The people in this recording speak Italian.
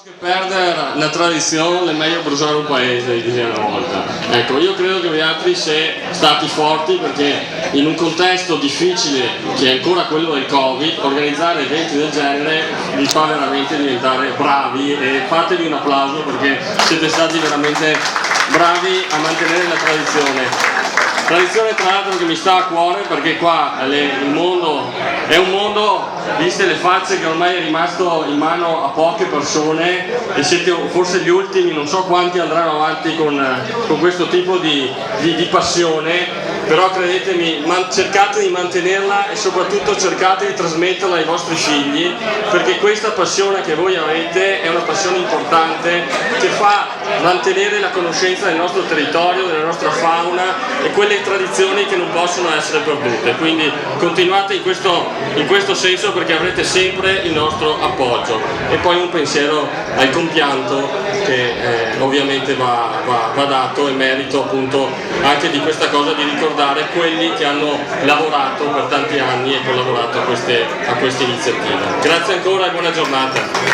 Che perdere la tradizione è meglio bruciare un paese, diceva una volta. Ecco, io credo che voi altri siete stati forti perché in un contesto difficile, che è ancora quello del Covid, organizzare eventi del genere vi fa veramente diventare bravi e fatevi un applauso perché siete stati veramente bravi a mantenere la tradizione. Tradizione tra l'altro che mi sta a cuore perché qua il mondo è un mondo, viste le facce, che ormai è rimasto in mano a poche persone e siete forse gli ultimi, non so quanti andranno avanti con questo tipo di passione, però credetemi, cercate di mantenerla e soprattutto cercate di trasmetterla ai vostri figli, perché questa passione che voi avete è una passione importante che fa mantenere la conoscenza del nostro territorio, della nostra fauna e quelle tradizioni che non possono essere perdute. Quindi continuate in questo senso perché avrete sempre il nostro appoggio. E poi un pensiero al compianto che ovviamente va dato e merito appunto anche di questa cosa di ricordare quelli che hanno lavorato per tanti anni e collaborato a queste iniziative. Grazie ancora e buona giornata.